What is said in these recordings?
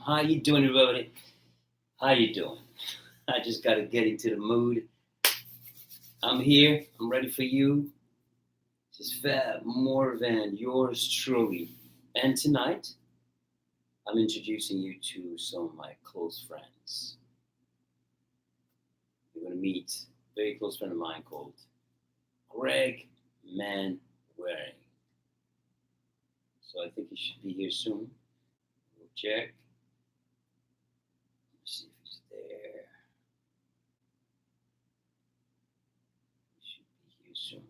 How you doing, everybody? How you doing? I just got to get into the mood. I'm here. I'm ready for you. Just Fab, more than yours truly. And tonight, I'm introducing you to some of my close friends. You're going to meet a very close friend of mine called Greg Manwaring. So I think he should be here soon. We'll check. Let's see if he's there. He should be here soon.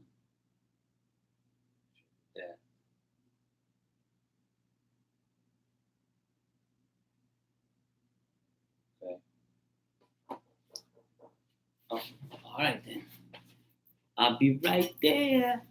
That. Okay. Oh, all right then. I'll be right there.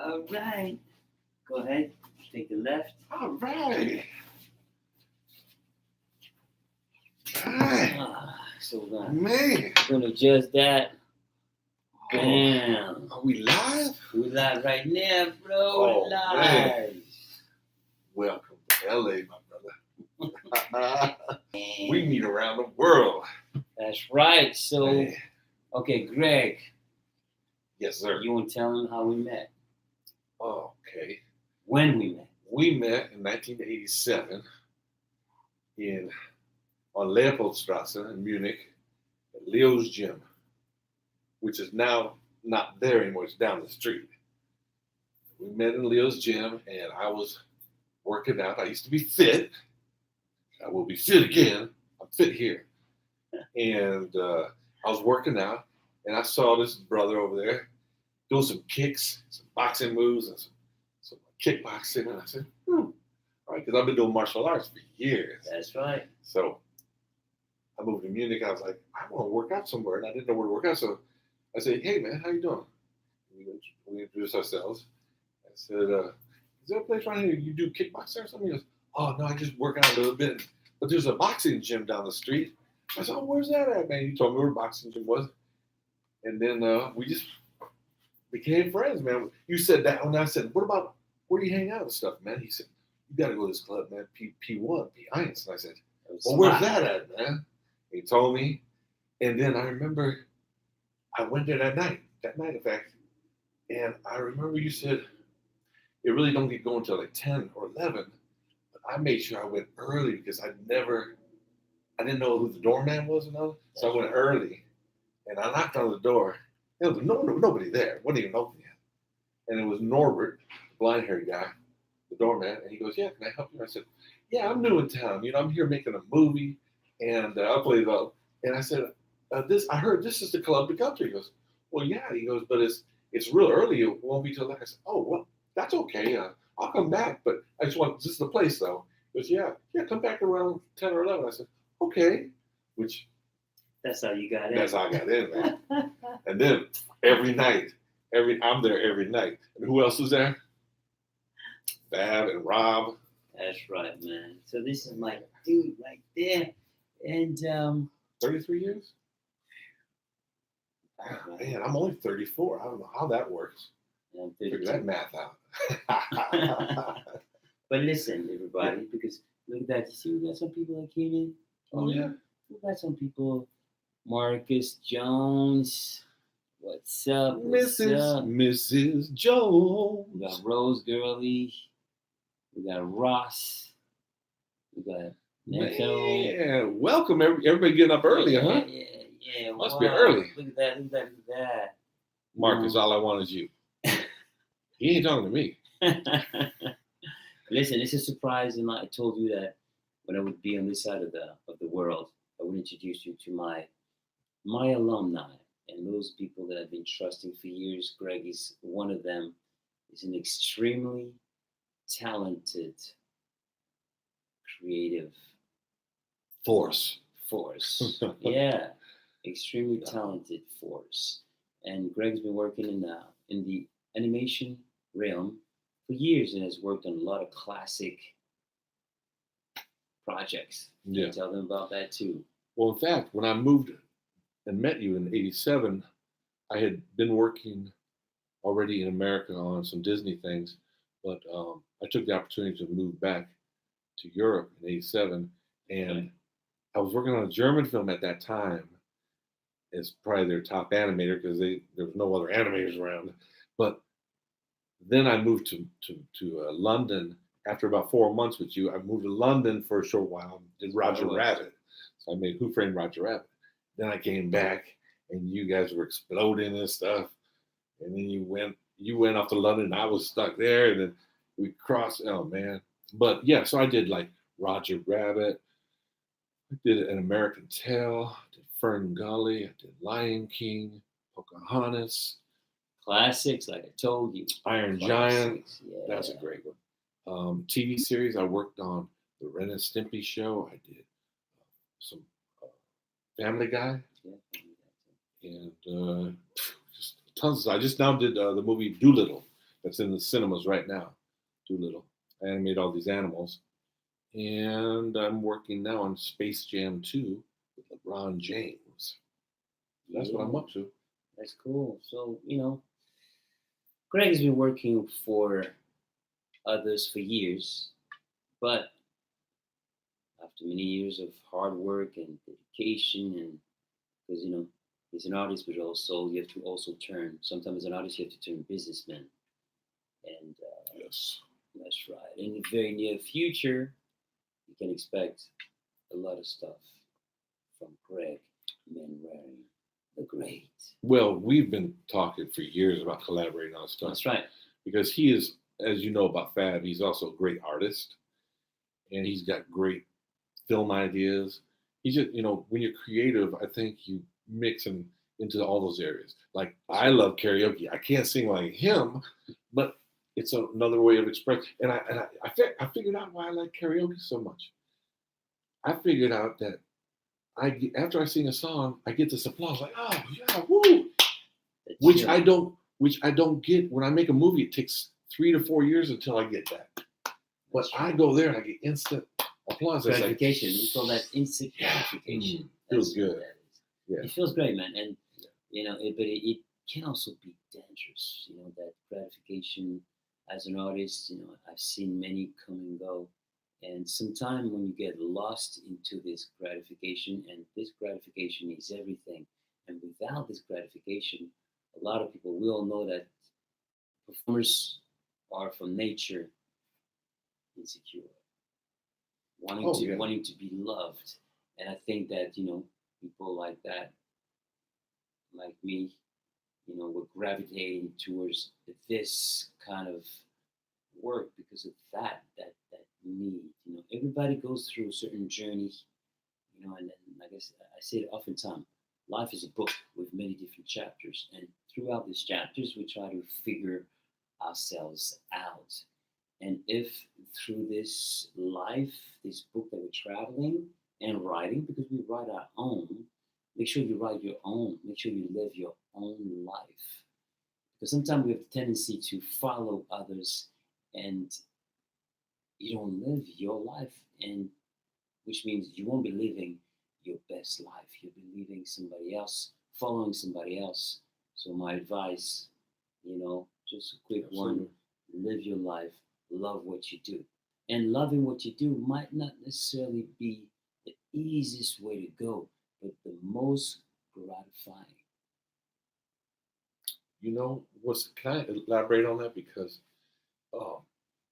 All right. Go ahead. Take the left. All right. So Man. we're gonna adjust that. Bam. Are we live? We're live right now, bro. Oh, Live. man. Welcome to LA, my brother. We meet around the world. That's right. So, Man. okay, Greg, Yes, sir. you want to tell them how we met? Okay. When we met? We met in 1987 on Leopoldstrasse in Munich at Leo's Gym, which is now not there anymore. It's down the street. We met in Leo's Gym, and I was working out. I used to be fit. I will be fit again. I'm fit here. And I was working out, and I saw this brother over there doing some kicks, some boxing moves, and some kickboxing. And I said, all right, because I've been doing martial arts for years. That's right. So I moved to Munich. I was like, I want to work out somewhere, and I didn't know where to work out. So I said, hey, man, how you doing? We introduced ourselves. I said, is there a place around here you do kickboxing or something? He goes, oh, no, I just work out a little bit. But there's a boxing gym down the street. I said, oh, where's that at, man? He told me where the boxing gym was. And then we just became friends, man. You said that, and I said, what about where do you hang out and stuff, man? He said, you got to go to this club, man, P1, P1. And I said, well, where's that at, man? He told me. And then I remember I went there that night, in fact. And I remember you said, it really don't get going until like 10 or 11. But I made sure I went early because I didn't know who the doorman was and all. So I went early. And I knocked on the door. There was nobody there. Wasn't even open yet. And it was Norbert, the blind-haired guy, the doorman. And he goes, yeah, can I help you? I said, yeah, I'm new in town. You know, I'm here making a movie. And I'll play the. And I said, I heard this is the club to come to. He goes, well, yeah. He goes, but it's real early. It won't be till that. I said, oh, well, that's okay. I'll come back. But I just want, this is the place, though. He goes, yeah, come back around 10 or 11. I said, okay. Which. That's how you got in. That's how I got in, man. And then every night, I'm there every night. And who else was there? Fab and Rob. That's right, man. So this is my dude right there. And 33 years? Oh, man, I'm only 34. I don't know how that works. Figure that math out. But listen, everybody, because look at that. You see, we got some people that came in. Oh, yeah. We got some people. Marcus Jones. What's up? Mrs. Jones. We got Rose Gurley. We got Ross. We got Neto. Yeah, welcome. Everybody getting up early, huh? Yeah. Must be early. Look at that. Marcus, all I want is you. He ain't talking to me. Listen, it's a surprise, and I told you that when I would be on this side of the world, I would introduce you to my alumni and those people that I've been trusting for years. Greg is one of them. He's an extremely talented, creative force. Yeah, extremely talented force. And Greg's been working in in the animation realm for years and has worked on a lot of classic projects. Can Yeah. you tell them about that too? Well, in fact, when I moved and met you in '87, I had been working already in America on some Disney things, but I took the opportunity to move back to Europe in '87, and Okay. I was working on a German film at that time. As probably their top animator because there was no other animators around. But then I moved to London after about 4 months with you. I moved to London for a short while. Did Roger Nice. Rabbit, so I made Who Framed Roger Rabbit. Then I came back, and you guys were exploding and stuff. And then you went off to London, and I was stuck there. And then we crossed. Oh man! But yeah, so I did like Roger Rabbit. I did An American Tale. I did Fern Gully. I did Lion King, Pocahontas, Classics, like I told you. Iron Giant. Classics, yeah. That's a great one. TV series, I worked on The Ren and Stimpy Show. I did some Family Guy, and just tons. I just now did the movie Doolittle that's in the cinemas right now. Doolittle. I animate all these animals. And I'm working now on Space Jam 2 with LeBron James. That's what I'm up to. That's cool. So, Greg has been working for others for years, but after many years of hard work and dedication, and because he's an artist, but also you have to also turn. Sometimes as an artist, you have to turn businessman, and Yes. that's right. In the very near future, you can expect a lot of stuff from Greg Manwaring the Great. Well, we've been talking for years about collaborating on stuff. That's right. Because he is, as you know about Fab, he's also a great artist, and he's got great film ideas. He's just, when you're creative, I think you mix into all those areas. Like I love karaoke. I can't sing like him, but it's another way of expressing. And I figured out why I like karaoke so much. I figured out that after I sing a song, I get this applause, like, oh yeah, woo, which I don't get when I make a movie. It takes 3 to 4 years until I get that. But I go there and I get instant applause. Gratification. We call that instant gratification. Feels good. Yeah. It feels great, man. And but it can also be dangerous. That gratification as an artist. I've seen many come and go. And sometimes when you get lost into this gratification, and this gratification is everything, and without this gratification, a lot of people, we all know that performers are from nature insecure, wanting to be loved. And I think that, people like that, like me, we're gravitating towards this kind of work because of that need. Everybody goes through a certain journey, and then I guess I say it oftentimes, life is a book with many different chapters, and throughout these chapters we try to figure ourselves out. And if through this life, this book that we're traveling and writing, because we write our own, make sure you write your own, make sure you live your own life, because sometimes we have the tendency to follow others, and you don't live your life, and which means you won't be living your best life. You'll be living somebody else, following somebody else. So my advice, just a quick one: live your life, love what you do, and loving what you do might not necessarily be the easiest way to go, but the most gratifying. Can I elaborate on that? Because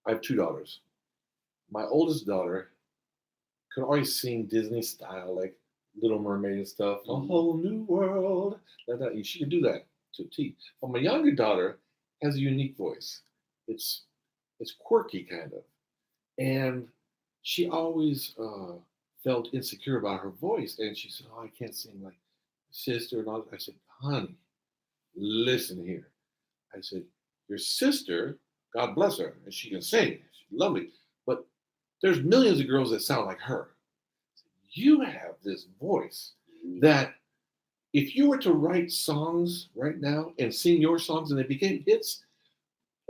I have 2 daughters. My oldest daughter could always sing Disney style, like Little Mermaid and stuff. A whole new world. She could do that to a T. But my younger daughter has a unique voice. It's quirky kind of, and she always felt insecure about her voice. And she said, "Oh, I can't sing like sister." And all that. I said, "Honey, listen here." I said, "Your sister, God bless her, and she can sing. She's lovely. But there's millions of girls that sound like her. You have this voice that if you were to write songs right now and sing your songs and they became hits,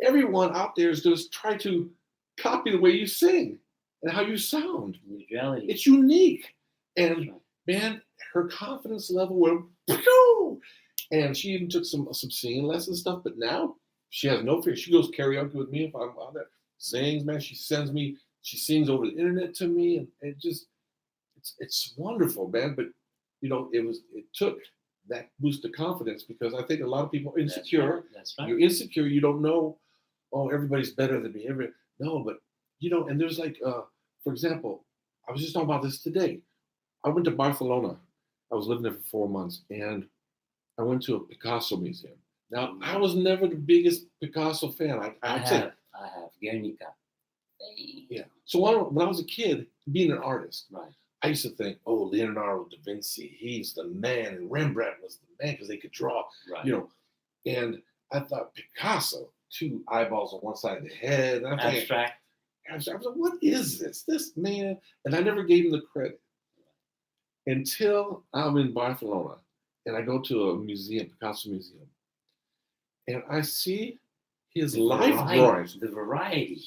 everyone out there is going to try to copy the way you sing and how you sound. Individuality. It's unique. And That's right. man, her confidence level went, pew! And she even took some singing lessons stuff, but now she has no fear. She goes karaoke with me if I'm out there, sings, man. She sings over the internet to me, and it's wonderful, man. But it took that boost of confidence because I think a lot of people are insecure. That's right. You're insecure. You don't know, oh, everybody's better than me. No, but and there's like, for example, I was just talking about this today. I went to Barcelona. I was living there for 4 months, and I went to a Picasso museum. Now, I was never the biggest Picasso fan. I have Guernica. Yeah. So when I was a kid, being an artist, Right. I used to think, oh, Leonardo da Vinci, he's the man, and Rembrandt was the man because they could draw, Right. And I thought Picasso, 2 eyeballs on one side of the head. And Abstract. I was like, what is this? This man, and I never gave him the credit until I'm in Barcelona and I go to a museum, Picasso museum, and I see his life drawings. The variety.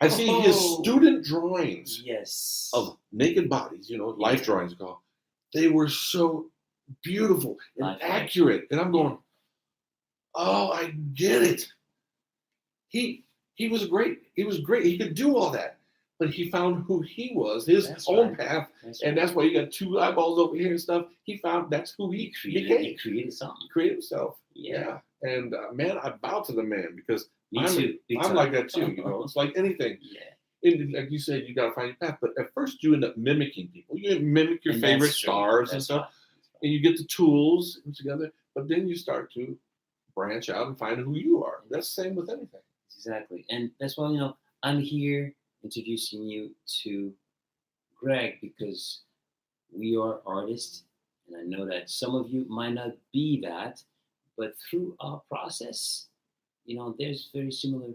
I see his student drawings Yes. of naked bodies, life drawings called. They were so beautiful and accurate. And I'm going, oh, I get it. He was great. He was great. He could do all that. But he found who he was, his own path. And that's why you got 2 eyeballs over here and stuff. He found that's who he became. He created something. Created himself. Yeah. And man, I bow to the man because Me I'm like that too. It's like anything. Yeah. And like you said, you got to find your path. But at first, you end up mimicking people. You mimic your favorite stars and stuff. Right. And you get the tools together. But then you start to branch out and find who you are. That's the same with anything. Exactly. And that's why, I'm here introducing you to Greg because we are artists. And I know that some of you might not be that. But through our process, there's very similar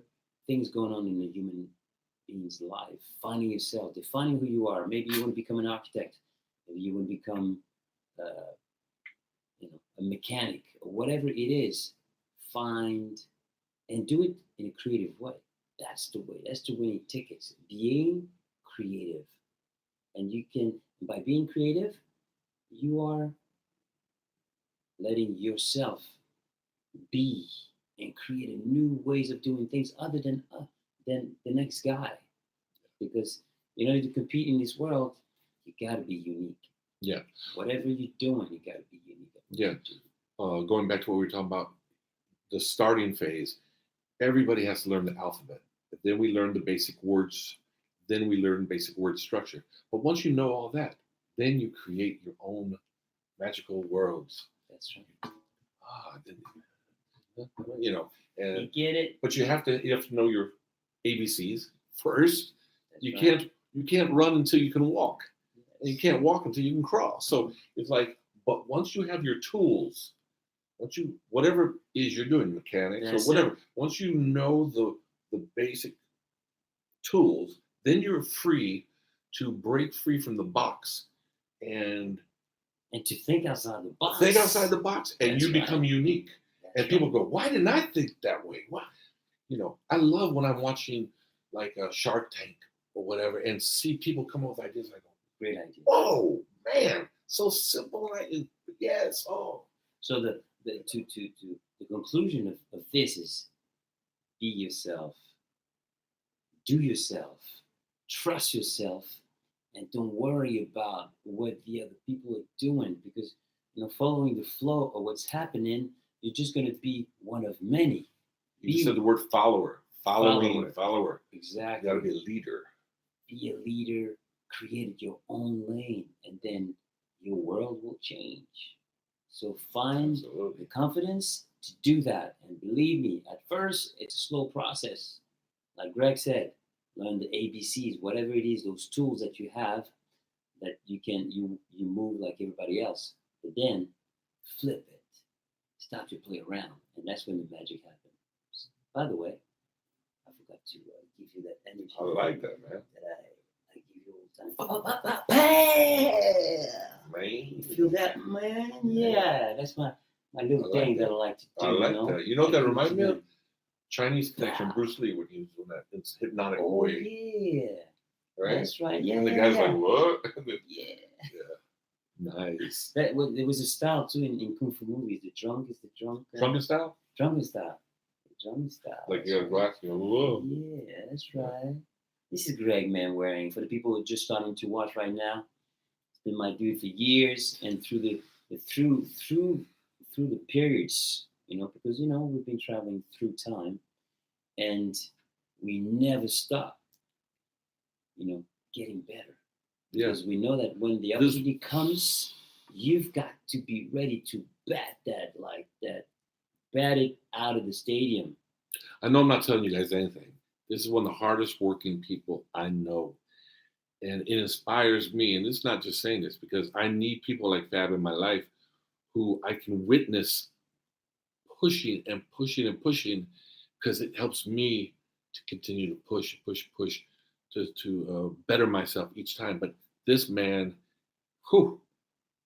things going on in the human being's life. Finding yourself, defining who you are. Maybe you want to become an architect. Maybe you want to become, a mechanic or whatever it is. Find and do it in a creative way. That's the way. That's the winning tickets. Being creative, and by being creative, you are letting yourself be and create new ways of doing things other than the next guy. Because in order to compete in this world, you got to be unique. Yeah. Whatever you're doing, you got to be unique. Yeah. Going back to what we were talking about, the starting phase, everybody has to learn the alphabet. But then we learn the basic words. Then we learn basic word structure. But once you know all that, then you create your own magical worlds. That's right. And you get it. But you have to know your ABCs first. You can't run until you can walk. Yes. And you can't walk until you can crawl. So it's like, but once you have your tools, whatever it is you're doing, mechanics or whatever, once you know the basic tools, then you're free to break free from the box and to think outside the box. Think outside the box, and you become unique. And people go, why didn't I think that way? Why? I love when I'm watching like a Shark Tank or whatever and see people come up with ideas. I go, great idea. Oh man, so simple. Yes. Oh. So the conclusion of this is be yourself, do yourself, trust yourself, and don't worry about what the other people are doing because following the flow of what's happening, you're just going to be one of many. You said the word follower. Follower. Exactly. You got to be a leader. Be a leader. Create your own lane, and then your world will change. So find the confidence to do that. And believe me, at first, it's a slow process. Like Greg said, learn the ABCs, whatever it is, those tools that you have that you move like everybody else. But then flip it. Stop to play around. And that's when the magic happens. By the way, I forgot to give you that energy. I like that, man. That I give you all the time. Man. feel that, man? Yeah, that's my little I like thing that that. I like to do. I like that. You know what that reminds me of? of? Chinese Connection, Wow. Bruce Lee, when he was doing that it's hypnotic Oh way, yeah, right? that's right. Yeah, And the yeah, guy's yeah. like, what? Yeah. Nice. That was there was a style too in kung fu movies. The drunk is the drunk. Drunken style? Drunken style. The drunken style. Like you got a That's glass, you go, whoa. right. Yeah, that's right. This is Greg Manwaring. For the people who are just starting to watch right now, it's been my dude for years, and through the periods, because we've been traveling through time, and we never stop, getting better. Yeah. Because we know that when the opportunity comes, you've got to be ready to bat it out of the stadium. I know I'm not telling you guys anything. This is one of the hardest working people I know. And it inspires me. And it's not just saying this because I need people like Fab in my life who I can witness pushing and pushing and pushing because it helps me to continue to push to better myself each time. But this man, whew,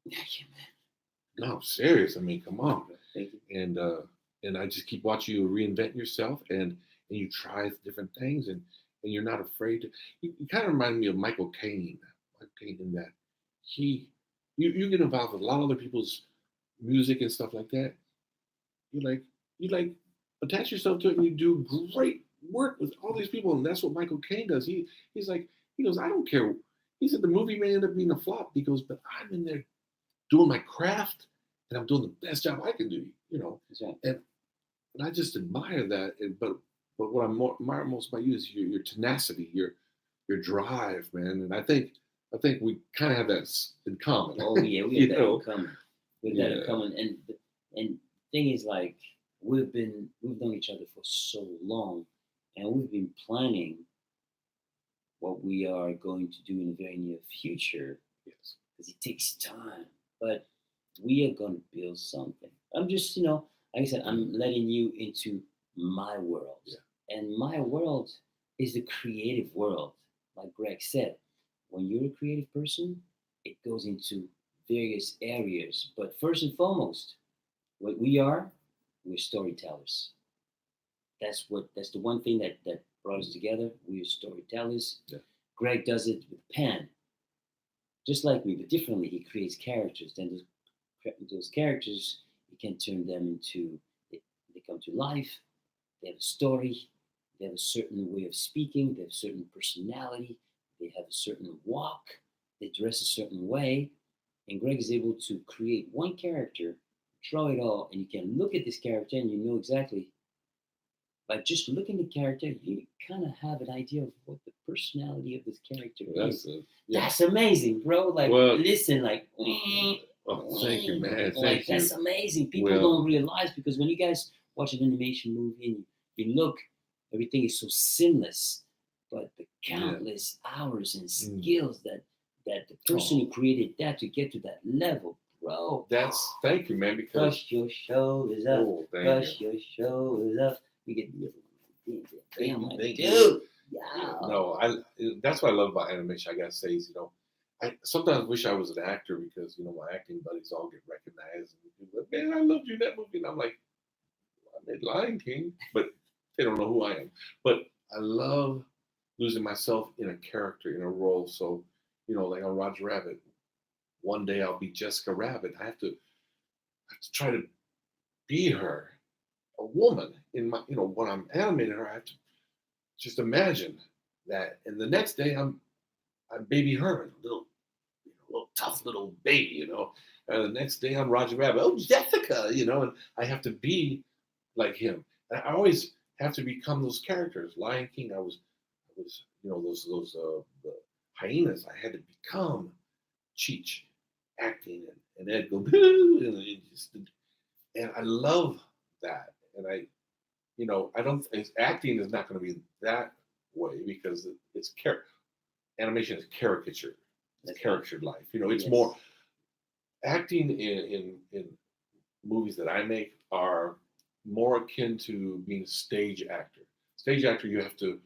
Thank you, man. no, I'm serious. I mean, come on. Thank you. And I just keep watching you reinvent yourself and you try different things and you're not afraid to. You kind of remind me of Michael Caine. Michael Caine in that you get involved with a lot of other people's music and stuff like that. You attach yourself to it and you do great work with all these people and that's what Michael Caine does. He goes, I don't care. He said the movie may end up being a flop. He goes, but I'm in there doing my craft and I'm doing the best job I can do, Exactly. And I just admire that. But what I admire most about you is your tenacity, your drive, man. And I think we kind of have that in common. Oh yeah, we have that in common. We have that in common. And thing is, like, we've known each other for so long, and we've been planning what we are going to do in the very near future. Yes. Because it takes time, but we are going to build something. I'm just, like I said, I'm letting you into my world. Yeah. And my world is the creative world. Like Greg said, when you're a creative person, it goes into various areas. But first and foremost, what we're storytellers. That's the one thing that brought us together. We're storytellers. Yeah. Greg does it with pen, just like me, but differently. He creates characters. Then those characters, you can turn them into, they come to life. They have a story. They have a certain way of speaking. They have a certain personality. They have a certain walk. They dress a certain way. And Greg is able to create one character, draw it all, and you can look at this character and you know exactly, by just looking at the character, you kind of have an idea of what the personality of this character is. That's amazing, bro. Like, listen, like, oh, thank you, man. Thank you. That's amazing. People don't realize, because when you guys watch an animation movie and you look, everything is so seamless, but the countless hours and skills that the person who created that to get to that level, bro. Thank you, man. Because brush your shoulders up. Brush your shoulders up. You get damn, like, dude. Yeah. No, that's what I love about animation. I gotta say is, I sometimes wish I was an actor because my acting buddies all get recognized and like, man, I loved you in that movie, and I'm like, I made Lion King, but they don't know who I am. But I love losing myself in a character, in a role. So, like on Roger Rabbit, one day I'll be Jessica Rabbit. I have to try to be her, a woman in my, when I'm animating her, I have to just imagine that. And the next day I'm Baby Herman, little tough little baby, And the next day I'm Roger Rabbit. Oh, Jessica, and I have to be like him. And I always have to become those characters. Lion King, I was, those the hyenas. I had to become Cheech, acting, and Ed go, and I love that. And I don't. Acting is not going to be that way because it's animation is caricature. It's caricatured life. It's more acting in movies that I make are more akin to being a stage actor. Stage actor, you have to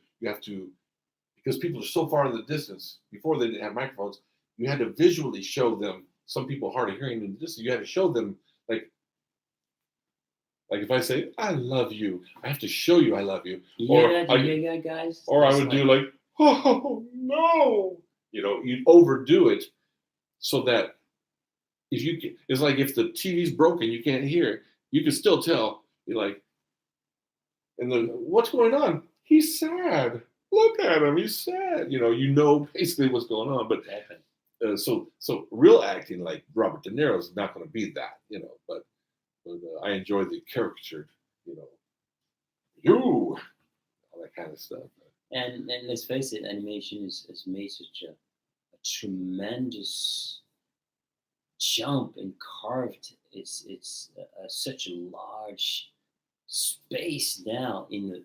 because people are so far in the distance. Before they didn't have microphones, you had to visually show them some people are hard of hearing. And this, you have to show them, like if I say I love you, I have to show you I love you. You hear that, guys? Or I would do like, oh no, you'd overdo it so that it's like if the TV's broken, you can't hear, you can still tell. You're like, and then what's going on? He's sad. Look at him. He's sad. Basically what's going on. But so real acting like Robert De Niro is not going to be that, But I enjoy the caricatured, all that kind of stuff. And let's face it, animation has made such a tremendous jump and carved. It's such a large space now in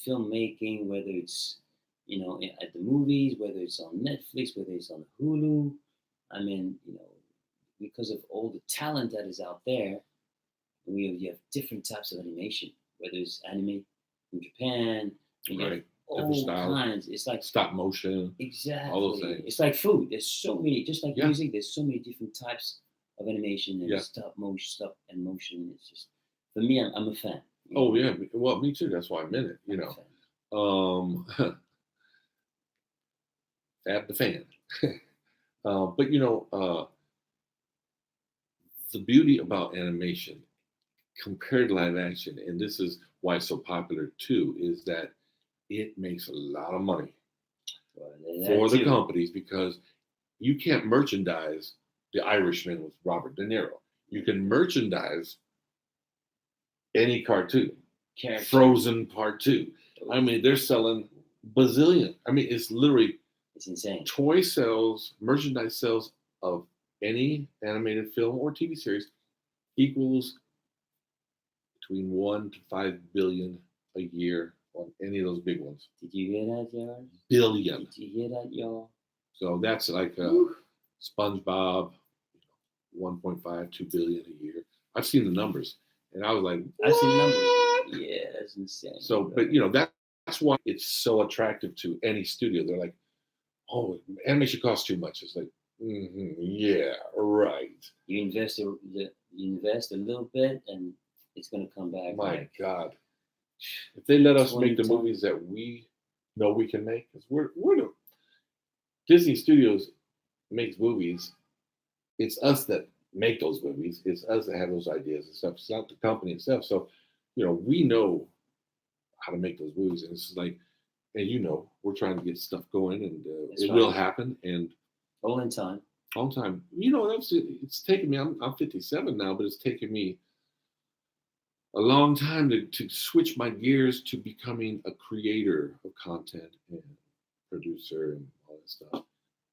filmmaking, whether it's at the movies, whether it's on Netflix, whether it's on Hulu. I mean, because of all the talent that is out there, you have different types of animation, whether it's anime from Japan, Right. all kinds. It's like stop motion. Exactly. All those things. It's like food. There's so many, just like Yeah. music. There's so many different types of animation and Yeah. stop motion. It's just, for me, I'm a fan. Oh yeah, well, me too. That's why I'm in it. I'm a fan. At the fan. But the beauty about animation compared to live action, and this is why it's so popular too, is that it makes a lot of money for the companies, because you can't merchandise The Irishman with Robert De Niro. You can merchandise any cartoon. Character. Frozen Part 2. I mean, they're selling bazillion. I mean, it's literally, It's insane. toy sales, merchandise sales of any animated film or TV series equals between 1 to 5 billion a year on any of those big ones. Did you hear that, Jared? Billion. Did you hear that, y'all? So that's like SpongeBob, 1.5, 2 billion a year. I've seen the numbers, and I was like, what? I've seen numbers. Yeah, that's insane. So, but that's why it's so attractive to any studio. They're like, oh, animation costs too much. It's like, yeah, right. You invest a little bit, and it's going to come back. My God, if they let us make the 20. movies that we know we can make, because we're the Disney Studios makes movies. It's us that make those movies. It's us that have those ideas and stuff. It's not the company itself. So, we know how to make those movies, and it's like, and we're trying to get stuff going, and it will happen. And all in time. All the time. It's taken me. I'm 57 now, but it's taken me a long time to switch my gears to becoming a creator of content and producer and all that stuff.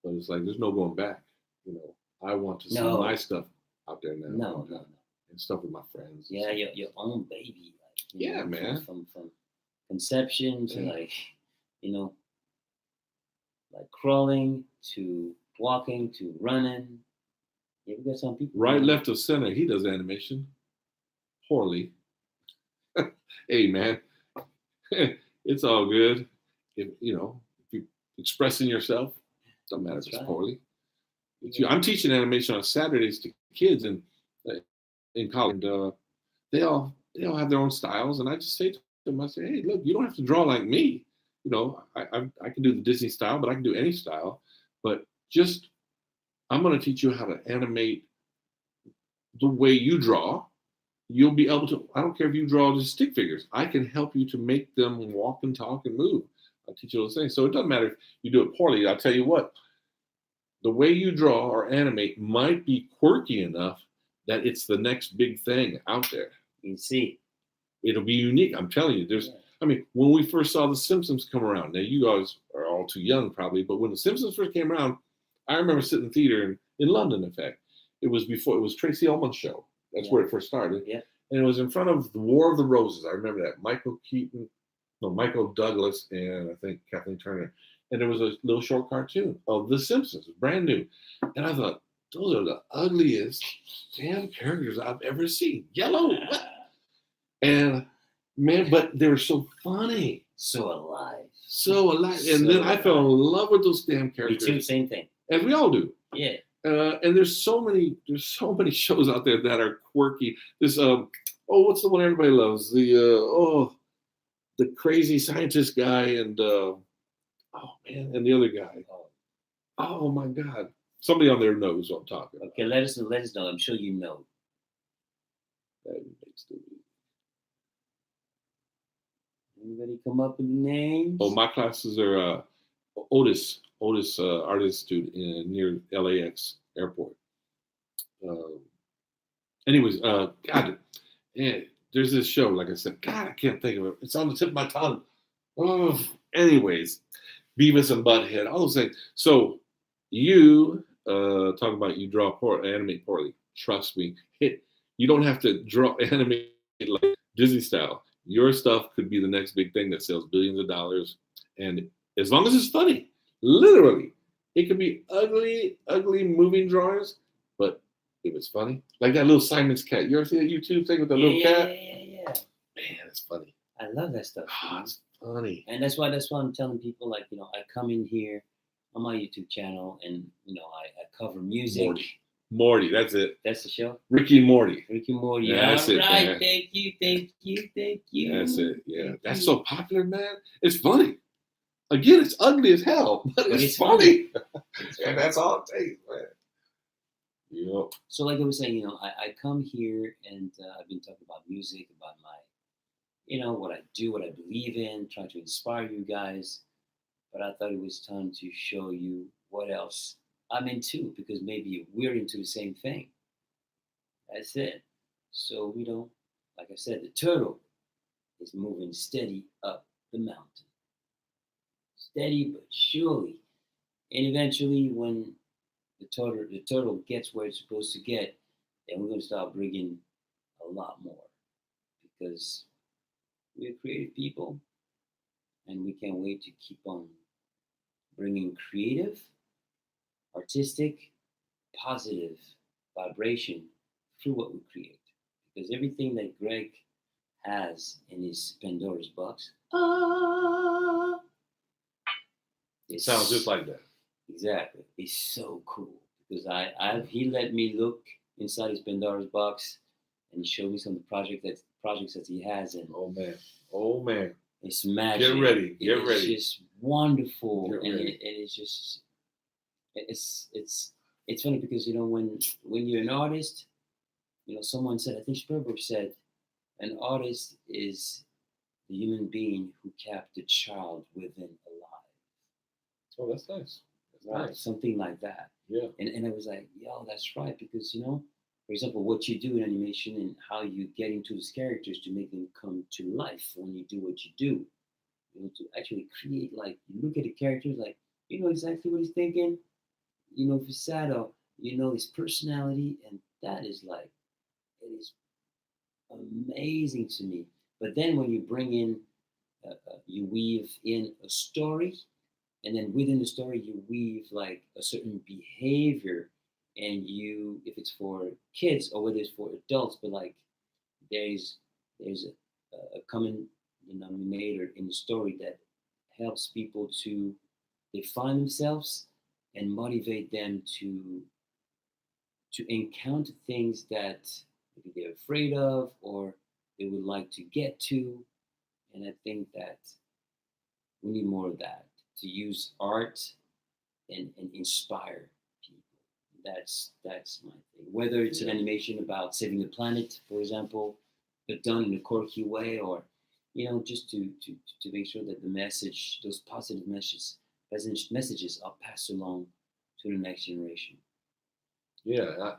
But it's like there's no going back. I want to see my stuff out there now. No. And stuff with my friends. Yeah, your own baby. Yeah, man. From conception to like crawling to walking to running. Yeah, we got some people. Right, left, or center. He does animation poorly. Hey, man, it's all good. If you're expressing yourself, doesn't matter if it's poorly. I'm teaching animation on Saturdays to kids in college, and they all have their own styles, and I just say to them, I say, hey, look, you don't have to draw like me. I can do the Disney style, but I can do any style. But just, I'm going to teach you how to animate the way you draw. You'll be able to, I don't care if you draw just stick figures. I can help you to make them walk and talk and move. I'll teach you those things. So it doesn't matter if you do it poorly. I'll tell you what, the way you draw or animate might be quirky enough that it's the next big thing out there. You see. It'll be unique. I'm telling you, when we first saw The Simpsons come around, now you guys are all too young probably, but when The Simpsons first came around, I remember sitting in the theater in London, in fact. It was Tracy Ullman's show. That's where it first started. Yeah. And it was in front of the War of the Roses. I remember that. Michael Douglas, and I think Kathleen Turner. And there was a little short cartoon of The Simpsons, brand new. And I thought, those are the ugliest damn characters I've ever seen. Yellow. What? And man, but they were so funny. So alive. And then I fell in love with those damn characters. Me too, same thing. As we all do. Yeah. And there's so many shows out there that are quirky. There's what's the one everybody loves? The crazy scientist guy and and the other guy. Oh my God! Somebody on there knows what I'm talking about. Okay, let us know. Let us know. I'm sure you know. That makes the Anybody come up with names? Oh, my classes are Otis Art Institute near LAX airport. Uh, anyways, God, yeah, there's this show. Like I said, God, I can't think of it. It's on the tip of my tongue. Oh, anyways, Beavis and Butthead, all those things. So you talk about you animate poorly. Trust me, you don't have to draw animate like Disney style. Your stuff could be the next big thing that sells billions of dollars, and as long as it's funny, literally, it could be ugly, ugly moving drawings, but if it's funny, like that little Simon's cat. You ever see that YouTube thing with the little cat? Yeah. Man, it's funny. I love that stuff. Oh, it's funny. And that's why I'm telling people, like, I come in here on my YouTube channel and I cover music. Morty, that's it. That's the show. Ricky and Morty. Ricky and Morty. Yeah, that's All it, right, man. thank you. That's it. Yeah, that's so popular, man. It's funny. Again, it's ugly as hell, but it's funny. And that's all it takes, man. Yep. So, like I was saying, I come here and I've been talking about music, about my, what I do, what I believe in, trying to inspire you guys. But I thought it was time to show you what else I'm into, because maybe we're into the same thing. That's it. So, like I said, the turtle is moving steady up the mountain. Steady but surely. And eventually, when the turtle gets where it's supposed to get, then we're going to start bringing a lot more. Because we're creative people, and we can't wait to keep on bringing creative, artistic, positive vibration through what we create. Because everything that Greg has in his Pandora's box, it sounds just like that. Exactly. It's so cool because he let me look inside his Pandora's box and show me some of the projects that he has, and oh man, it's magic. Get ready. It's just wonderful, and it's just it's funny because when you're an artist, someone said, I think Spielberg said, an artist is the human being who kept the child within alive. Oh, that's nice. Right, nice. Something like that. Yeah. And I was like, yo, that's right, because for example, what you do in animation and how you get into these characters to make them come to life when you do what you do. To actually create, like, you look at the characters, like, you know exactly what he's thinking, if he's sad, or his personality, and that is like, it is amazing to me. But then when you bring in, you weave in a story, and then within the story you weave like a certain behavior, and if it's for kids or whether it's for adults, but like there's a common denominator in the story that helps people to define themselves and motivate them to encounter things that maybe they're afraid of or they would like to get to. And I think that we need more of that, to use art and inspire people. That's my thing. Whether it's an animation about saving the planet, for example, but done in a quirky way, or just to make sure that the message, those positive messages are passed along to the next generation. Yeah,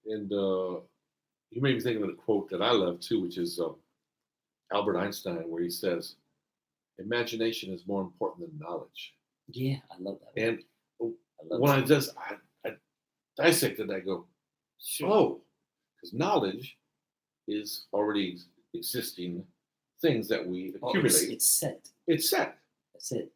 and you made me think of a quote that I love too, which is Albert Einstein, where he says, "Imagination is more important than knowledge." Yeah, I love that. And when I dissected, I go, sure. Oh, because knowledge is already existing things that we accumulate. It's set. It's set. That's it.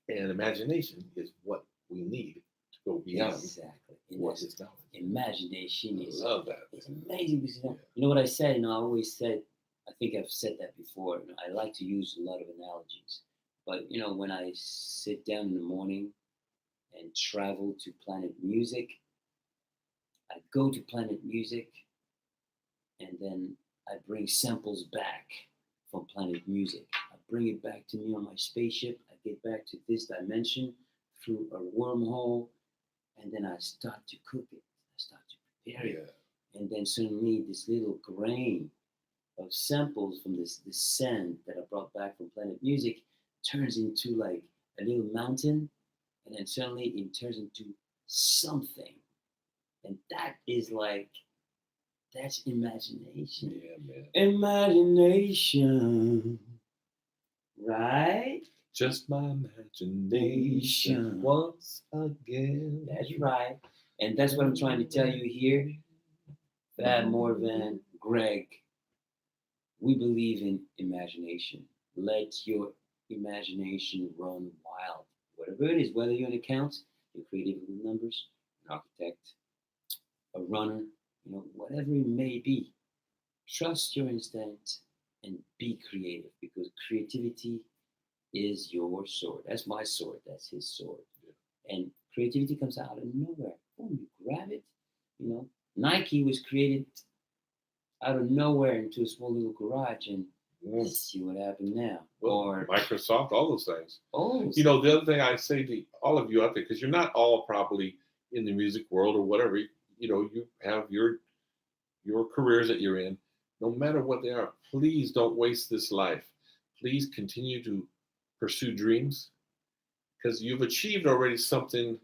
And imagination is what we need to go beyond. Exactly. What is knowledge? Imagination is. I love that. It's amazing because you know what I said. I always said. I think I've said that before. I like to use a lot of analogies, but when I sit down in the morning and travel to Planet Music, I go to Planet Music, and then I bring samples back from Planet Music. I bring it back to me on my spaceship. I get back to this dimension through a wormhole, and then I start to cook it. I start to prepare it, and then suddenly this little grain of samples from this sand that I brought back from Planet Music turns into like a little mountain, and then suddenly it turns into something, and that is like that's imagination. Yeah, man. Imagination, right? Just my imagination once again. That's right. And that's what I'm trying to tell you here. Fab Morvan, Greg, we believe in imagination. Let your imagination run wild. Whatever it is, whether you're an accountant, you're creative with numbers, an architect, a runner, whatever it may be. Trust your instinct and be creative, because creativity is your sword. That's my sword. That's his sword. Yeah. And creativity comes out of nowhere. Boom, you grab it. Nike was created out of nowhere into a small little garage, and see what happened now. Well, or Microsoft, all those things. Oh, the other thing I say to all of you out there, because you're not all probably in the music world or whatever, you have your careers that you're in. No matter what they are, please don't waste this life. Please continue to pursue dreams, because you've achieved already something,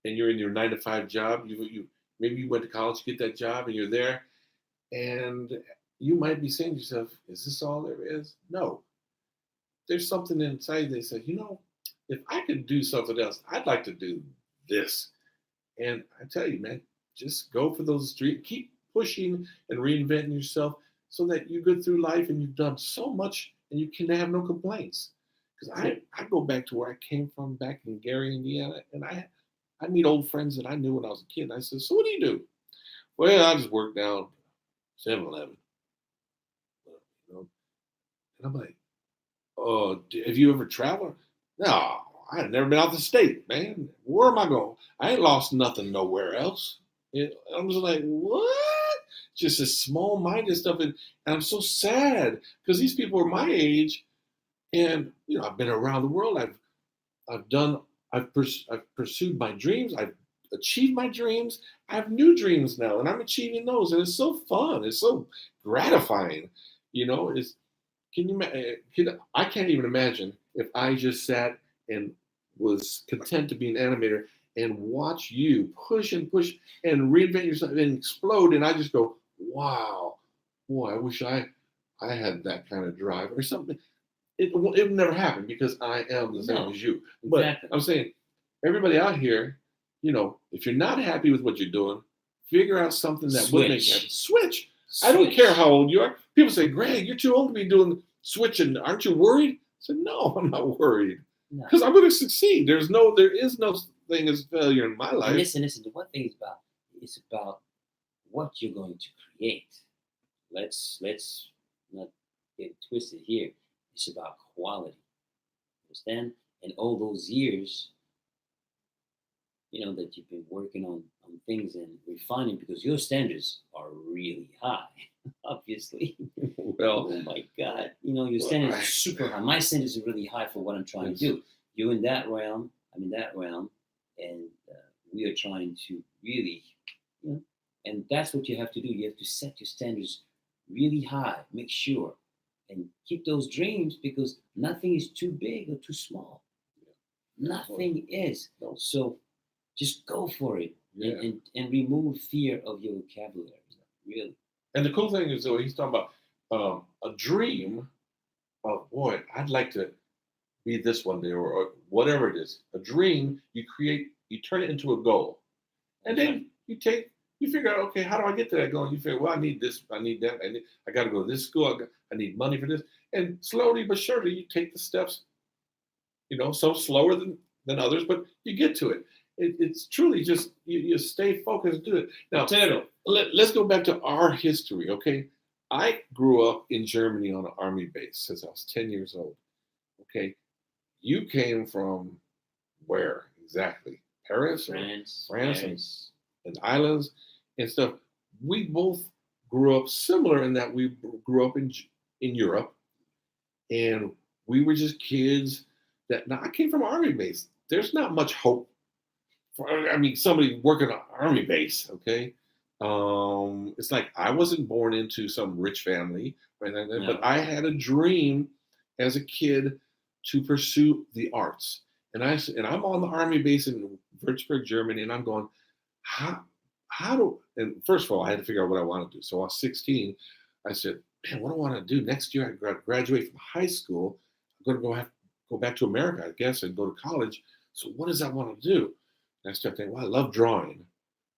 and you're in your 9-to-5 job. You maybe you went to college to get that job, and you're there, and you might be saying to yourself, "Is this all there is?" No. There's something inside that says, if I could do something else, I'd like to do this. And I tell you, man, just go for those dreams. Keep pushing and reinventing yourself, so that you go through life and you've done so much and you can have no complaints. Because I go back to where I came from, back in Gary, Indiana, and I meet old friends that I knew when I was a kid. And I said, "So what do you do?" "Well, I just work down 7-Eleven." And I'm like, "Oh, have you ever traveled?" "No, I had never been out the state, man. Where am I going? I ain't lost nothing nowhere else." I'm just like, what? Just this small-minded stuff, and I'm so sad, because these people are my age, and I've been around the world. I've pursued my dreams. I've achieved my dreams. I have new dreams now, and I'm achieving those, and it's so fun. It's so gratifying. It's I can't even imagine if I just sat and was content to be an animator and watch you push and push and reinvent yourself and explode, and I just go, "Wow, boy, I wish I had that kind of drive," or something. It would never happen, because I am the same as you. But exactly. I'm saying, everybody out here, if you're not happy with what you're doing, figure out something that would make you happy. Switch. I don't care how old you are. People say, "Greg, you're too old to be doing switching. Aren't you worried?" I said, "No, I'm not worried, because I'm going to succeed. There is no thing as failure in my life." Listen. The one thing is about what you're going to create. Let's not get twisted here. It's about quality. Understand? And all those years, that you've been working on things and refining, because your standards are really high, obviously. Well, oh my God, your standards are super high. My standards are really high for what I'm trying to do. You're in that realm, I'm in that realm, and we are trying to really, and that's what you have to do. You have to set your standards really high. Make sure and keep those dreams, because nothing is too big or too small. Nothing is. So just go for it, and remove fear of your vocabulary. Really. And the cool thing is, though, he's talking about a dream. Oh boy, I'd like to be this one day, or whatever it is. A dream you create, you turn it into a goal, and then you figure out, okay, how do I get to that goal? And you figure, well, I need this, I need that, I got to go to this school, I need money for this, and slowly but surely you take the steps. So slower than others, but you get to it. It's truly just you stay focused and do it. Now, let's go back to our history, okay? I grew up in Germany on an army base since I was 10 years old. Okay, you came from where exactly? Paris? France. France. and islands and stuff. We both grew up similar in that we grew up in Europe, and we were just kids that. Now I came from Army base. There's not much hope for. I mean, somebody working on Army base. Okay, it's like I wasn't born into some rich family, right? No. But I had a dream as a kid to pursue the arts, and I'm on the Army base in Würzburg, Germany, and I'm going, how do, and first of all, I had to figure out what I wanted to do. So I was 16. I said, man, what do I want to do next year? I graduate from high school. I'm going to go back to America, I guess, and go to college. So what does I want to do? And I started thinking, well, I love drawing.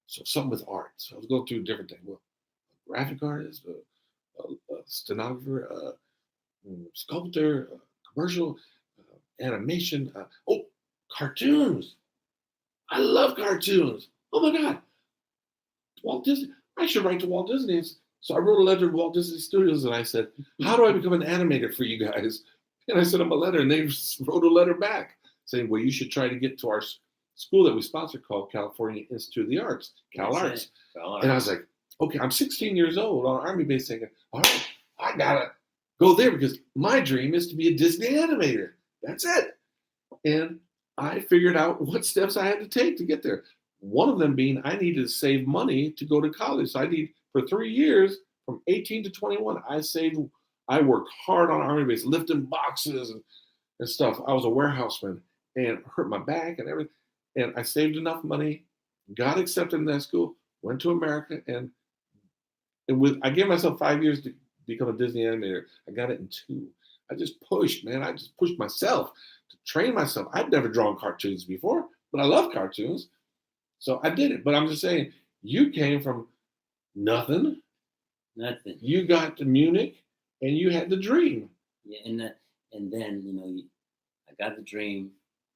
So something with art. So I was going through different things. Well, a graphic artist, a stenographer, sculptor, commercial, animation. Cartoons. I love cartoons. Oh my God. Walt Disney. I should write to Walt Disney. So I wrote a letter to Walt Disney Studios and I said, how do I become an animator for you guys? And I sent them a letter and they wrote a letter back saying, well, you should try to get to our school that we sponsor called California Institute of the Arts, Cal Arts. And I was like, okay, I'm 16 years old on Army base thinking, all right, I gotta go there because my dream is to be a Disney animator. That's it. And I figured out what steps I had to take to get there. One of them being I needed to save money to go to college. So for 3 years, from 18 to 21, I worked hard on Army base, lifting boxes and stuff. I was a warehouseman and hurt my back and everything. And I saved enough money, got accepted in that school, went to America, and I gave myself 5 years to become a Disney animator. I got it in 2. I just pushed, man. I just pushed myself to train myself. I'd never drawn cartoons before, but I love cartoons. So I did it. But I'm just saying, you came from nothing. Nothing. You got to Munich and you had the dream. Yeah, and then, I got the dream,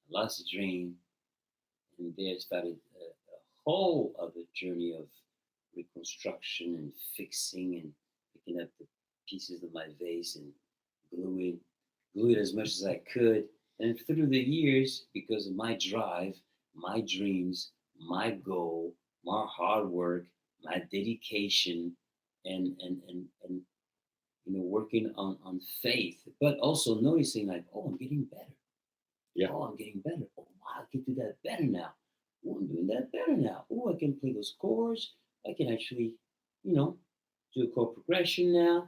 I lost the dream, and there started a whole other journey of reconstruction and fixing and picking up the pieces of my vase and glue it as much as I could. And through the years, because of my drive, my dreams, my goal, my hard work, my dedication, and working on faith, but also noticing like, oh, I'm getting better. Yeah. Oh, I'm getting better. Oh, wow, I can do that better now. Oh, I'm doing that better now. Oh, I can play those chords. I can actually, do a chord progression now.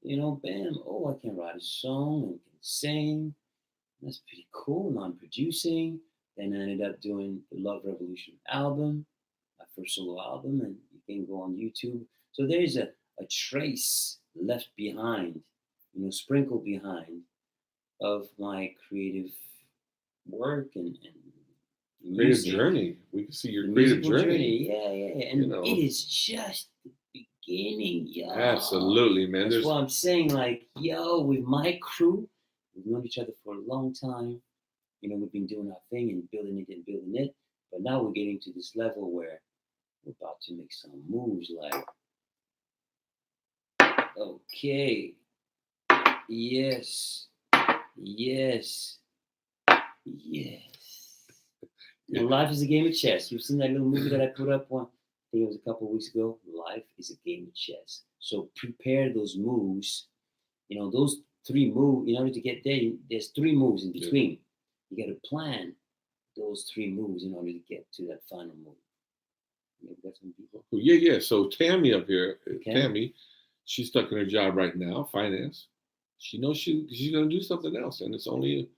Bam. Oh, I can write a song and can sing. That's pretty cool. Now I'm producing. Then I ended up doing the Love Revolution album, my first solo album, and you can go on YouTube. So there's a trace left behind, sprinkled behind of my creative work and creative journey. We can see your creative journey. Yeah. And it is just the beginning, yo. Absolutely, man. That's why I'm saying, like, with my crew, we've known each other for a long time. We've been doing our thing and building it. But now we're getting to this level where we're about to make some moves like, okay, yes. Life is a game of chess. You've seen that little movie that I put up on, I think it was a couple of weeks ago. Life is a game of chess. So prepare those moves. Those 3 moves, in order to get there, there's 3 moves in between. Yeah. You got to plan those 3 moves in order to get to that final move. Maybe that's some people. Yeah. So Tammy up here, Tammy, she's stuck in her job right now, finance. She knows she's going to do something else, and it's only,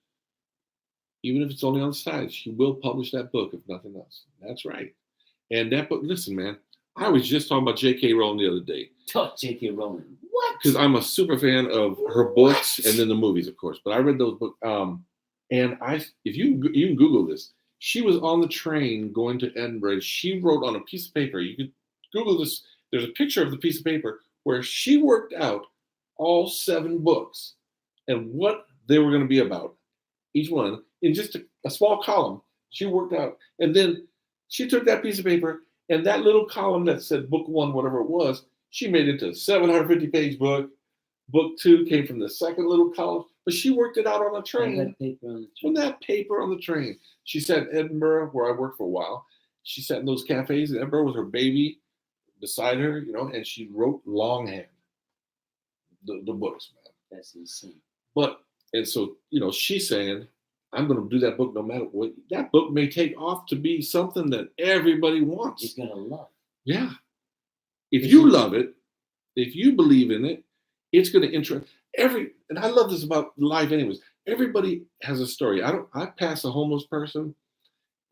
even if it's only on the side, she will publish that book, if nothing else. That's right. And that book, listen, man, I was just talking about J.K. Rowling the other day. Talk J.K. Rowling. What? Because I'm a super fan of her books and then the movies, of course. But I read those books. And if you can Google this, she was on the train going to Edinburgh. She wrote on a piece of paper. You could Google this. There's a picture of the piece of paper where she worked out all 7 books and what they were going to be about, each one in just a small column. She worked out, and then she took that piece of paper and that little column that said book 1, whatever it was, she made it to a 750-page book. Book 2 came from the second little column, but she worked it out on the train. From that paper on the train. She said Edinburgh, where I worked for a while, she sat in those cafes, and that girl with her baby beside her, and she wrote longhand the books, man. That's insane. But and so she's saying, I'm going to do that book no matter what. That book may take off to be something that everybody wants. It's gonna love. Yeah. If you love it, if you believe in it, it's going to interest and I love this about life anyways. Everybody has a story. I pass a homeless person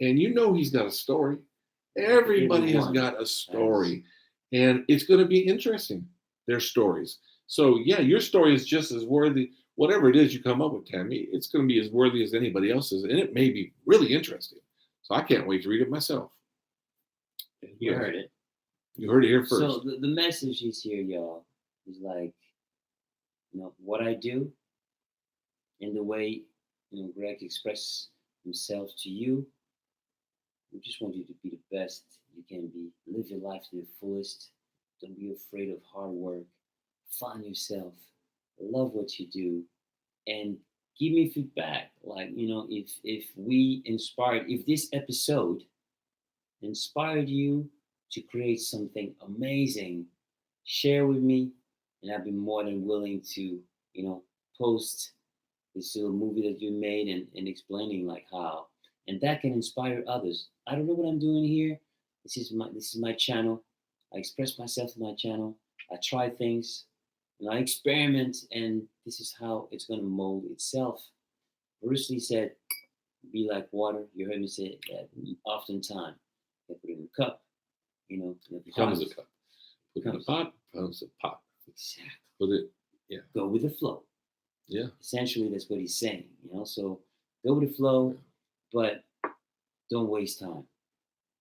and he's got a story. Everybody has got a story. And it's going to be interesting, their stories. So yeah, your story is just as worthy. Whatever it is you come up with, Tammy, it's going to be as worthy as anybody else's. And it may be really interesting. So I can't wait to read it myself. You heard it. You heard it here first. So the message is here, y'all, is like, what I do and the way, Greg expressed himself to you. We just want you to be the best you can be. Live your life to the fullest. Don't be afraid of hard work. Find yourself. Love what you do. And give me feedback. Like, if we inspired, if this episode inspired you to create something amazing, share with me. And I'd be more than willing to, post this little movie that you made and explaining like how. And that can inspire others. I don't know what I'm doing here. This is my channel. I express myself in my channel. I try things, and I experiment, and this is how it's going to mold itself. Bruce Lee said, "Be like water." You heard me say that oftentimes. You put it in a cup, It comes a cup. Put it in a pot, comes a pot. Exactly. Put it, yeah. Go with the flow. Yeah. Essentially, that's what he's saying. So go with the flow. Yeah. But don't waste time.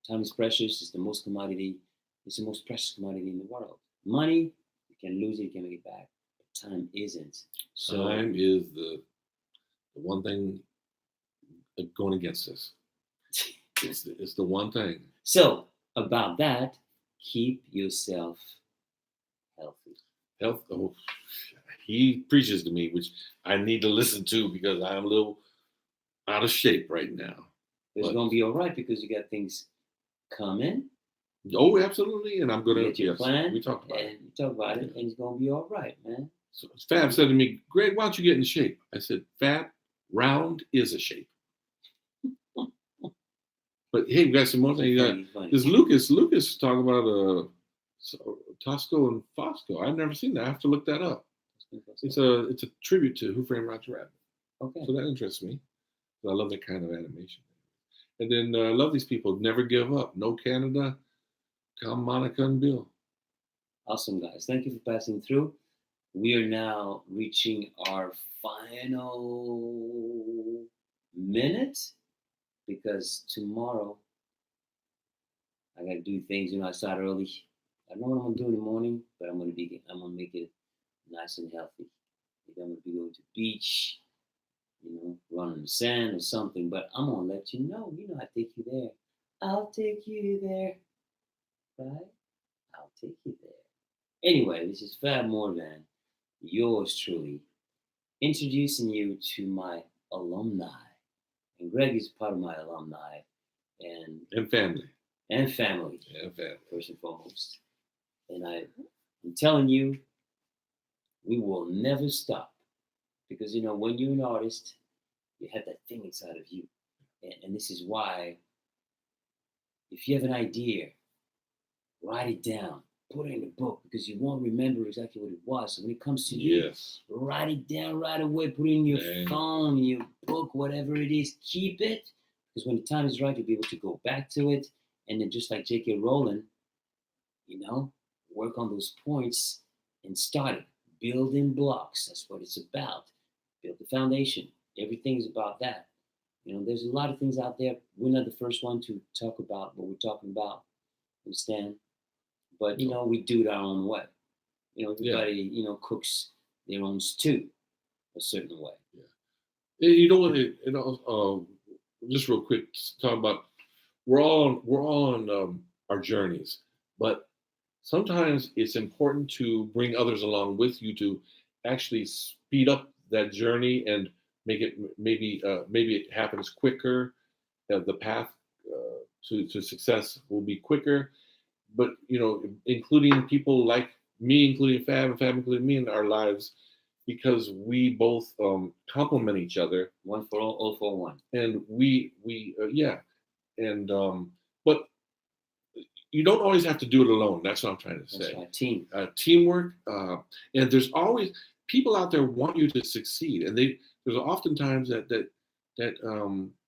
Time is precious. It's the most commodity. It's the most precious commodity in the world. Money, you can lose it, you can make it back. But time isn't. So time is the one thing going against us. It's the one thing. So about that, keep yourself healthy. Health. Oh, he preaches to me, which I need to listen to because I'm a little out of shape right now. It's going to be all right because you got things coming. Oh, absolutely. And I'm going to get your plan. We talk about it. You talk about it, and it's going to be all right, man. So Fab said to me, "Greg, why don't you get in shape?" I said, "Fab, round is a shape." But hey, we got some more things. There's Lucas talking about Tosco and Fosco. I've never seen that. I have to look that up. It's a tribute to Who Framed Roger Rabbit. Okay. So that interests me. I love that kind of animation. And then I love these people. Never give up. No Canada. Come Monica and Bill. Awesome, guys. Thank you for passing through. We are now reaching our final minute because tomorrow I got to do things. I start early. I don't know what I'm going to do in the morning, but I'm going to make it nice and healthy. Maybe I'm going to be going to the beach, run in the sand or something, but I'm going to let you know. I take you there. I'll take you there. Right? I'll take you there. Anyway, this is Fab Morvan, yours truly, introducing you to my alumni. And Greg is part of my alumni. And family. And family. And family. First and foremost. And I'm telling you, we will never stop. Because, when you're an artist, you have that thing inside of you. And this is why, if you have an idea, write it down. Put it in a book because you won't remember exactly what it was. So when it comes to you, write it down right away. Put it in your phone, your book, whatever it is. Keep it because when the time is right, you'll be able to go back to it. And then just like J.K. Rowling, work on those points and start it. Building blocks. That's what it's about. Build the foundation. Everything's about that. There's a lot of things out there. We're not the first one to talk about what we're talking about. Understand? But, we do it our own way. Everybody, cooks their own stew a certain way. Yeah. Just real quick, talk about we're all on our journeys, but sometimes it's important to bring others along with you to actually speed up that journey and make it maybe it happens quicker. The path to success will be quicker. But including people like me, including Fab, and Fab including me in our lives, because we both complement each other. One for all for one. And we and but you don't always have to do it alone. That's what I'm trying to say. That's right. Team. Teamwork, and there's always people out there want you to succeed, and there's oftentimes that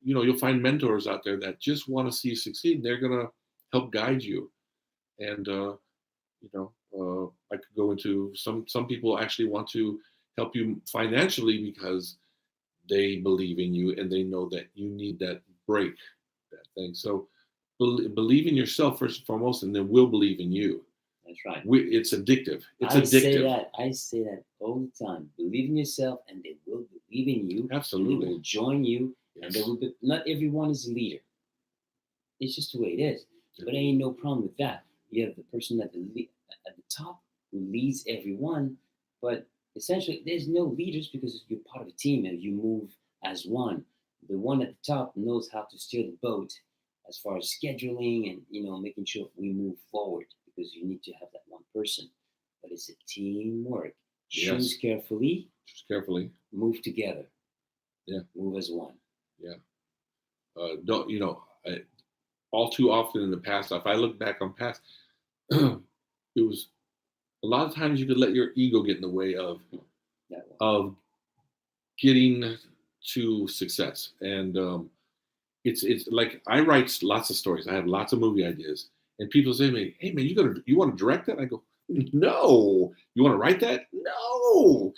you'll find mentors out there that just want to see you succeed, and they're gonna help guide you. And I could go into some people actually want to help you financially because they believe in you and they know that you need that break, that thing. So believe in yourself first and foremost, and then we'll believe in you. That's right. It's addictive. It's addictive. I say that all the time. Believe in yourself, and they will believe in you. Absolutely. They will join you, Yes. and they will be, not everyone is a leader. It's just the way it is. But there ain't no problem with that. You have the person at the top who leads everyone, but essentially there's no leaders because you're part of a team and you move as one. The one at the top knows how to steer the boat as far as scheduling and making sure we move forward, because you need to have that one person. But it's a teamwork. Choose carefully. Choose carefully. Move together. Yeah. Move as one. Yeah. All too often in the past, if I look back on past, it was a lot of times you could let your ego get in the way of getting to success. And it's like I write lots of stories. I have lots of movie ideas, and people say to me, "Hey man, you want to direct that?" I go, "No." You want to write that? No.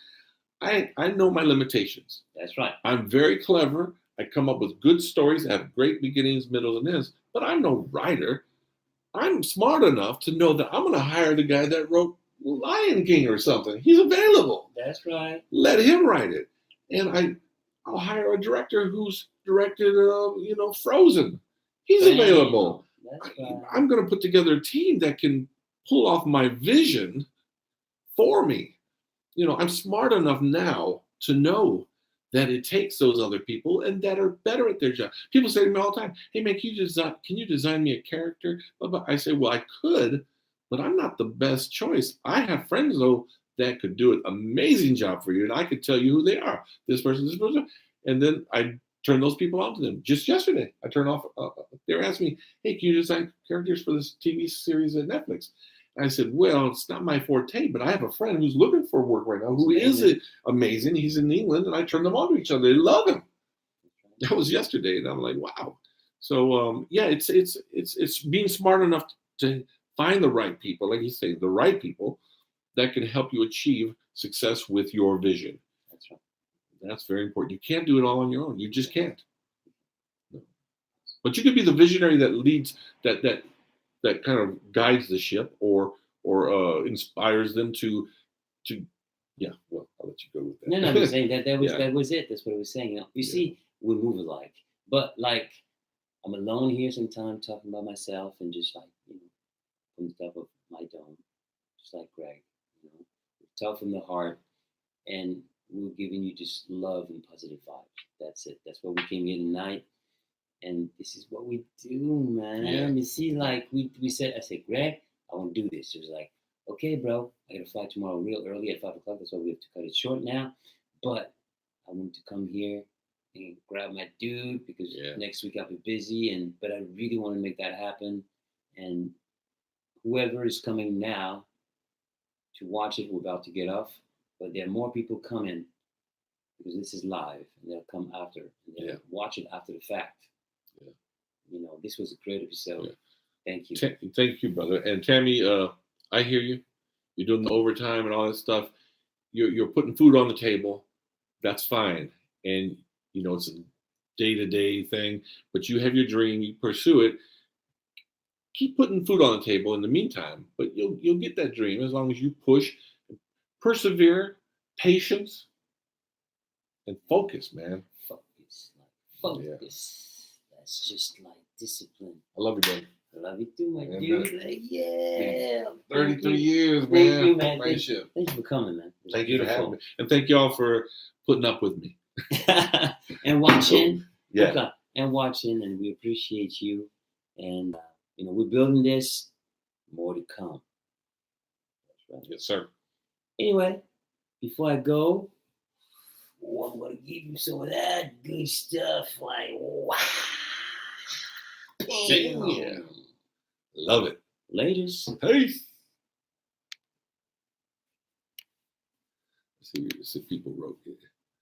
I know my limitations. That's right. I'm very clever. I come up with good stories that have great beginnings, middles, and ends, but I'm no writer. I'm smart enough to know that I'm going to hire the guy that wrote Lion King or something. He's available. That's right. Let him write it. And I'll hire a director who's directed, Frozen. He's available. That's right. I'm going to put together a team that can pull off my vision for me. I'm smart enough now to know that it takes those other people and that are better at their job. People say to me all the time, "Hey man, can you design me a character?" I say, "Well, I could, but I'm not the best choice. I have friends though that could do an amazing job for you, and I could tell you who they are. This person, and then I turn those people on to them. Just yesterday, I turned off. They were asking me, "Hey, can you design characters for this TV series at Netflix?" I said, "Well, it's not my forte, but I have a friend who's looking for work right now who is amazing. He's in England, and I turned them on to each other. They love him." That was yesterday, and I'm like, wow. So it's being smart enough to find the right people, like you say, the right people that can help you achieve success with your vision. That's right. That's very important. You can't do it all on your own. You just can't. No. But you could be the visionary that leads that kind of guides the ship or inspires them to well, I'll let you go with that. No, I'm saying that was it. That's what I was saying. You see, we move alike. But like I'm alone here sometimes talking about myself and just like, from the top of my dome, just like Greg, talk from the heart, and we're giving you just love and positive vibes. That's it. That's what we came here tonight. And this is what we do, man. Yeah. You see, like I said, Greg, I want to do this. It was like, okay, bro, I got to fly tomorrow real early at 5 o'clock. That's why we have to cut it short now. But I want to come here and grab my dude because next week I'll be busy. But I really want to make that happen. And whoever is coming now to watch it, we're about to get off. But there are more people coming because this is live, and they'll come after. And they'll watch it after the fact. Yeah. This was a great episode. Yeah. Thank you. Thank you, brother. And Tammy, I hear you. You're doing the overtime and all that stuff. You're putting food on the table. That's fine. And it's a day-to-day thing. But you have your dream. You pursue it. Keep putting food on the table in the meantime. But you'll get that dream as long as you push, persevere, patience, and focus, man. Focus. That's just like discipline. I love you, buddy. I love you too, my dude. 33 years, man. Thank you, man. Thank you for coming, man. Thank you for having me. And thank y'all for putting up with me. And watching. Yeah. And watching, and we appreciate you. And we're building this. More to come. That's right. Yes, sir. Anyway, before I go, I'm gonna give you some of that good stuff. Like wow. Yeah. Love it. Laters. Peace. Let's see if people wrote it.